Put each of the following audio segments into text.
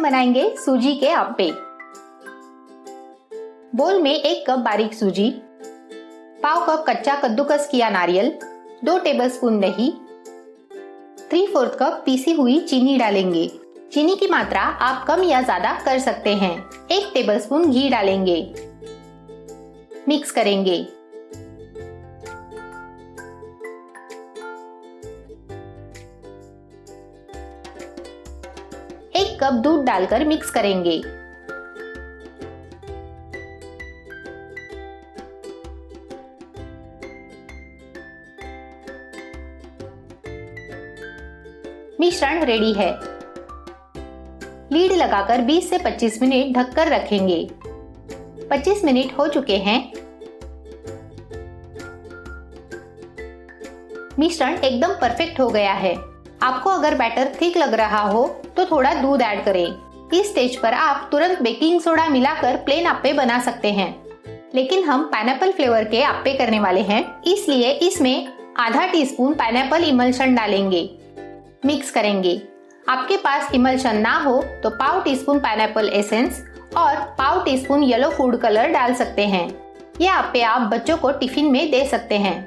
बनाएंगे सूजी के अप्पे। बोल में 1 कप बारीक सूजी, पाव कप कच्चा कद्दूकस किया नारियल, 2 टेबलस्पून दही, 3/4 कप पीसी हुई चीनी डालेंगे। चीनी की मात्रा आप कम या ज्यादा कर सकते हैं। 1 टेबलस्पून घी डालेंगे। मिक्स करेंगे। एक कप दूध डालकर मिक्स करेंगे। मिश्रण रेडी है। लीड लगाकर 20 से 25 मिनट ढककर रखेंगे। 25 मिनट हो चुके हैं। मिश्रण एकदम परफेक्ट हो गया है। आपको अगर बैटर थिक लग रहा हो तो थोड़ा दूध ऐड करें। इस स्टेज पर आप तुरंत बेकिंग सोडा मिलाकर प्लेन अप्पे बना सकते हैं, लेकिन हम पाइनएप्पल फ्लेवर के अप्पे करने वाले हैं, इसलिए इसमें आधा टीस्पून पाइनएप्पल इमल्शन डालेंगे। मिक्स करेंगे। आपके पास इमल्शन ना हो तो पाव टीस्पून पाइनएप्पल एसेंस और पाव टीस्पून येलो फूड कलर डाल सकते हैं। यह अप्पे आप बच्चों को टिफिन में दे सकते हैं।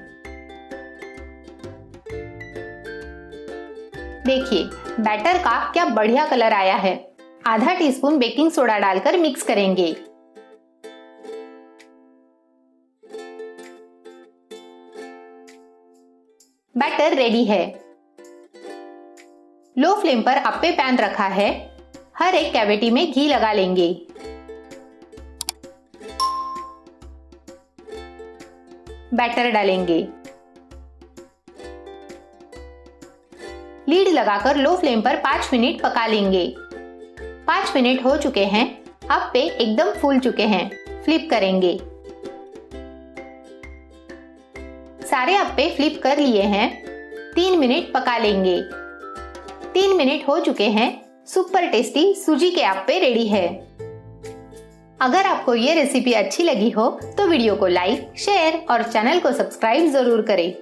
देखिए बैटर का क्या बढ़िया कलर आया है। आधा टीस्पून बेकिंग सोडा डालकर मिक्स करेंगे। बैटर रेडी है। लो फ्लेम पर अप्पे पैन रखा है। हर एक कैविटी में घी लगा लेंगे। बैटर डालेंगे। लीड लगाकर लो फ्लेम पर 5 मिनट पका लेंगे। 5 मिनट हो चुके हैं। अप्पे एकदम फूल चुके हैं। फ्लिप करेंगे। सारे अप्पे फ्लिप कर लिए हैं। 3 मिनट पका लेंगे। 3 मिनट हो चुके हैं। सुपर टेस्टी सूजी के अप्पे रेडी है। अगर आपको ये रेसिपी अच्छी लगी हो तो वीडियो को लाइक, शेयर और चैनल को सब्सक्राइब जरूर करें।